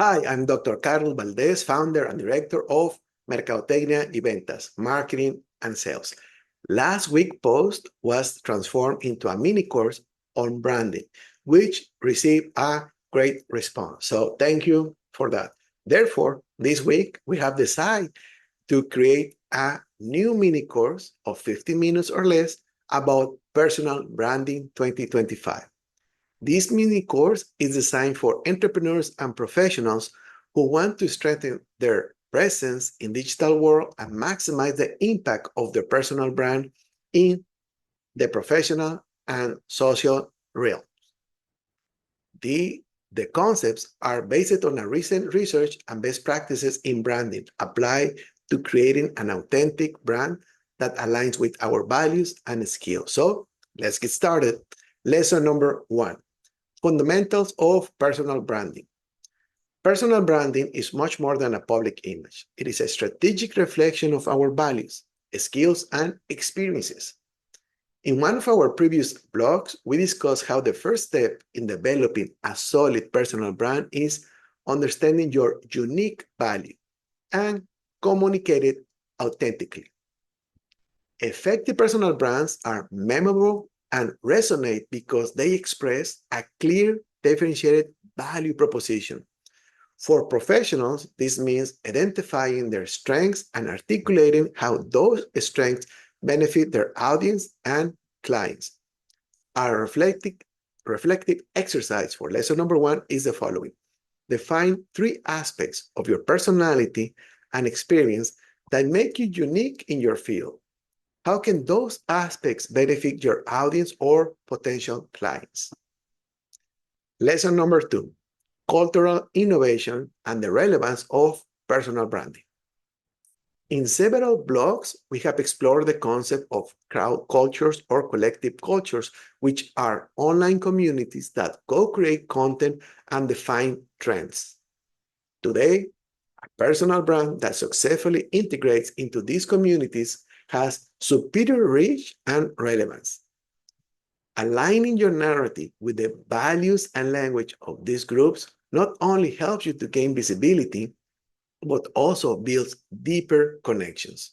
Hi, I'm Dr. Carlos Valdez, founder and director of Mercadotecnia y Ventas, Marketing and Sales. Last week's post was transformed into a mini course on branding, which received a great response. So thank you for that. Therefore, this week we have decided to create a new mini course of 15 minutes or less about personal branding 2025. This mini course is designed for entrepreneurs and professionals who want to strengthen their presence in digital world and maximize the impact of their personal brand in the professional and social realm. The concepts are based on a recent research and best practices in branding applied to creating an authentic brand that aligns with our values and skills. So let's get started. Lesson number 1. Fundamentals of personal branding. Personal branding is much more than a public image. It is a strategic reflection of our values, skills, and experiences. In one of our previous blogs, we discussed how the first step in developing a solid personal brand is understanding your unique value and communicate it authentically. Effective personal brands are memorable and resonate because they express a clear, differentiated value proposition. For professionals, this means identifying their strengths and articulating how those strengths benefit their audience and clients. Our reflective exercise for lesson number 1 is the following. Define 3 aspects of your personality and experience that make you unique in your field. How can those aspects benefit your audience or potential clients? Lesson number 2, cultural innovation and the relevance of personal branding. In several blogs, we have explored the concept of crowd cultures or collective cultures, which are online communities that co-create content and define trends. Today, a personal brand that successfully integrates into these communities has superior reach and relevance. Aligning your narrative with the values and language of these groups not only helps you to gain visibility, but also builds deeper connections.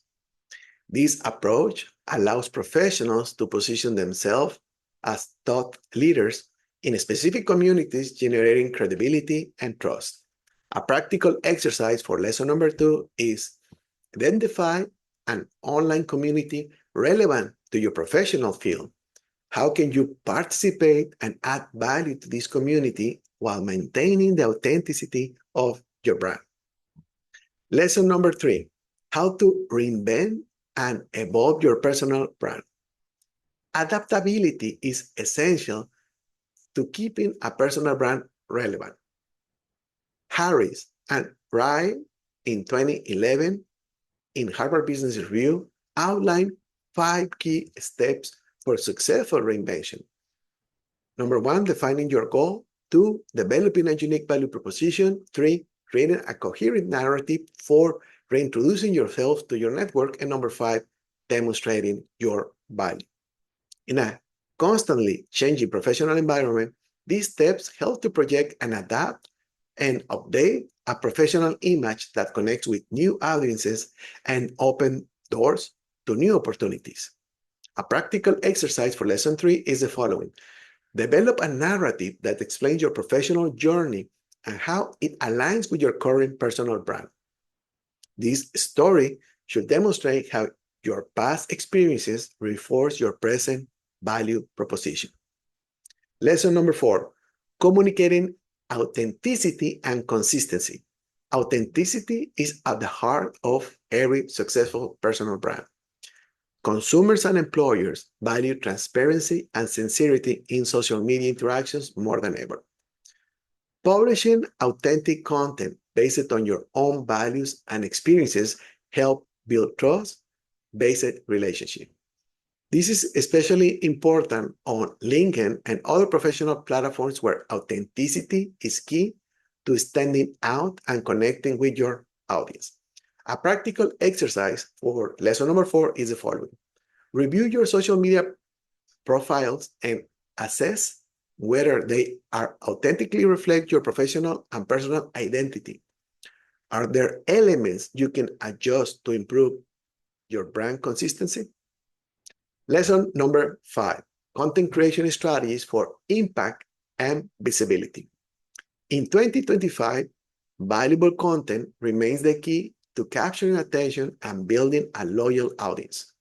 This approach allows professionals to position themselves as thought leaders in specific communities, generating credibility and trust. A practical exercise for lesson number 2 is identify an online community relevant to your professional field. How can you participate and add value to this community while maintaining the authenticity of your brand? Lesson number 3, how to reinvent and evolve your personal brand. Adaptability is essential to keeping a personal brand relevant. Harris and Wright in 2011 in Harvard Business Review outlined 5 key steps for successful reinvention. Number 1, defining your goal. 2, developing a unique value proposition. 3, creating a coherent narrative. 4, reintroducing yourself to your network. And number 5, demonstrating your value. In a constantly changing professional environment, these steps help to project and adapt and update a professional image that connects with new audiences and open doors to new opportunities. A practical exercise for lesson 3 is the following. Develop a narrative that explains your professional journey and how it aligns with your current personal brand. This story should demonstrate how your past experiences reinforce your present value proposition. Lesson number 4, communicating authenticity and consistency. Authenticity is at the heart of every successful personal brand. Consumers and employers value transparency and sincerity in social media interactions more than ever. Publishing authentic content based on your own values and experiences help build trust-based relationships. This is especially important on LinkedIn and other professional platforms where authenticity is key to standing out and connecting with your audience. A practical exercise for lesson number 4 is the following. Review your social media profiles and assess whether they are authentically reflect your professional and personal identity. Are there elements you can adjust to improve your brand consistency? Lesson number 5, content creation strategies for impact and visibility. In 2025, valuable content remains the key to capturing attention and building a loyal audience.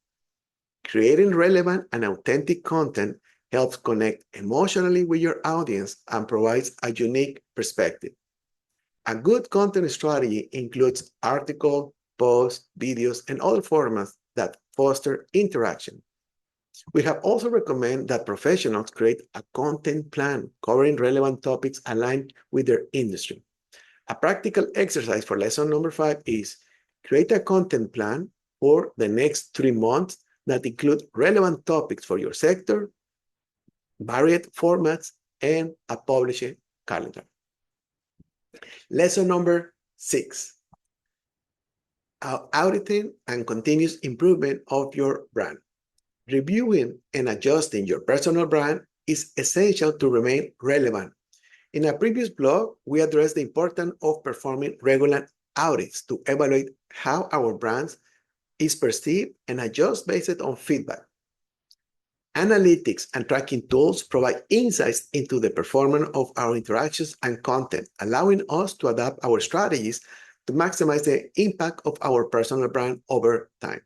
Creating relevant and authentic content helps connect emotionally with your audience and provides a unique perspective. A good content strategy includes articles, posts, videos, and other formats that foster interaction. We have also recommended that professionals create a content plan covering relevant topics aligned with their industry. A practical exercise for lesson number 5 is create a content plan for the next 3 months that include relevant topics for your sector, varied formats, and a publishing calendar. Lesson number 6, auditing and continuous improvement of your brand. Reviewing and adjusting your personal brand is essential to remain relevant. In a previous blog, we addressed the importance of performing regular audits to evaluate how our brand is perceived and adjust based on feedback. Analytics and tracking tools provide insights into the performance of our interactions and content, allowing us to adapt our strategies to maximize the impact of our personal brand over time.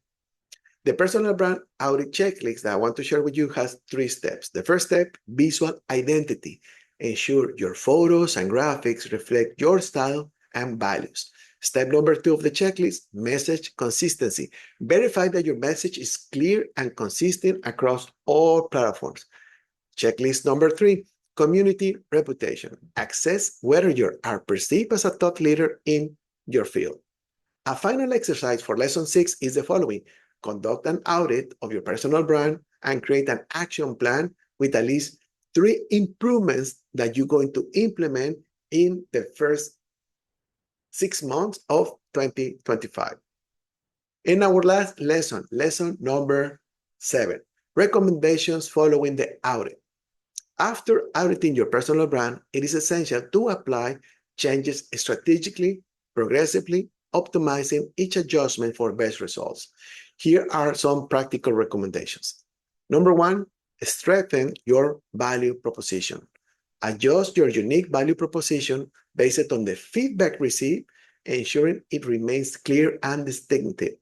The personal brand audit checklist that I want to share with you has 3 steps. The first step, visual identity. Ensure your photos and graphics reflect your style and values. Step number 2 of the checklist, message consistency. Verify that your message is clear and consistent across all platforms. Checklist number 3, community reputation. Assess whether you are perceived as a thought leader in your field. A final exercise for lesson 6 is the following. Conduct an audit of your personal brand and create an action plan with at least 3 improvements that you're going to implement in the first 6 months of 2025. In our last lesson, lesson number 7, recommendations following the audit. After auditing your personal brand, it is essential to apply changes strategically, progressively, optimizing each adjustment for best results. Here are some practical recommendations. Number 1, strengthen your value proposition. Adjust your unique value proposition based on the feedback received, ensuring it remains clear and distinctive.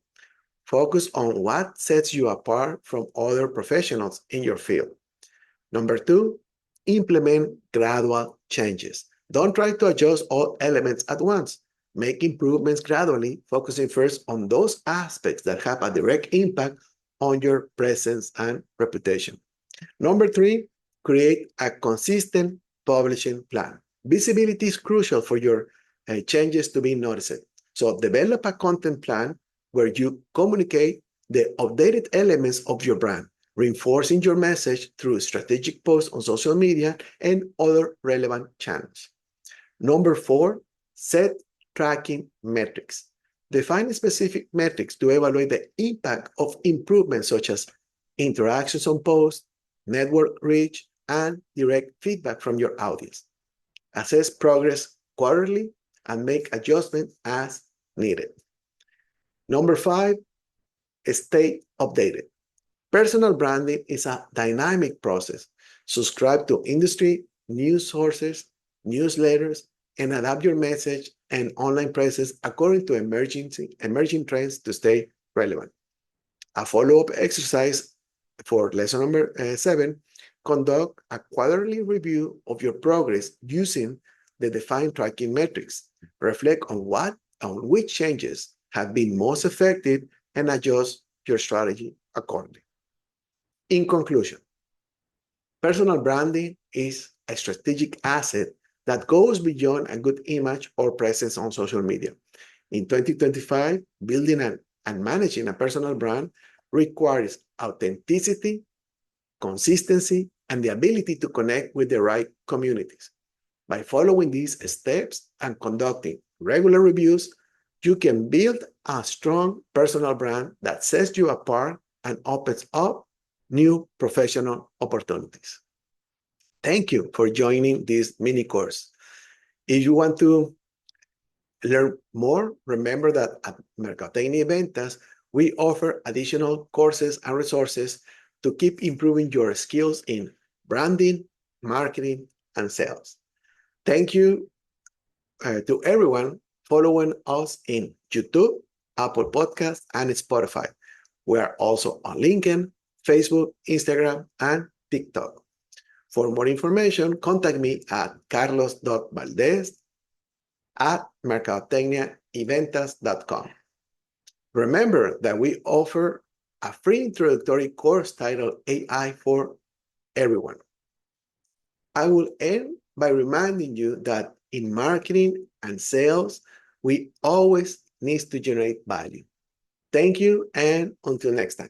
Focus on what sets you apart from other professionals in your field. Number 2, implement gradual changes. Don't try to adjust all elements at once. Make improvements gradually, focusing first on those aspects that have a direct impact on your presence and reputation. Number 3, create a consistent publishing plan. Visibility is crucial for your changes to be noticed. So develop a content plan where you communicate the updated elements of your brand, reinforcing your message through strategic posts on social media and other relevant channels. Number 4, set tracking metrics. Define specific metrics to evaluate the impact of improvements such as interactions on posts, network reach, and direct feedback from your audience. Assess progress quarterly and make adjustments as needed. Number 5, stay updated. Personal branding is a dynamic process. Subscribe to industry news sources, newsletters, and adapt your message and online presence according to emerging trends to stay relevant. A follow-up exercise for lesson number 7, conduct a quarterly review of your progress using the defined tracking metrics. Reflect on which changes have been most effective and adjust your strategy accordingly. In conclusion, personal branding is a strategic asset that goes beyond a good image or presence on social media. In 2025, building and managing a personal brand requires authenticity, consistency, and the ability to connect with the right communities. By following these steps and conducting regular reviews, you can build a strong personal brand that sets you apart and opens up new professional opportunities. Thank you for joining this mini course. If you want to learn more, remember that at Mercadotecnia y Ventas, we offer additional courses and resources to keep improving your skills in branding, marketing, and sales. Thank you to everyone following us in YouTube, Apple Podcasts, and Spotify. We are also on LinkedIn, Facebook, Instagram, and TikTok. For more information, contact me at carlos.valdez@mercadotecniayventas.com. Remember that we offer a free introductory course titled AI for Everyone. I will end by reminding you that in marketing and sales, we always need to generate value. Thank you, and until next time.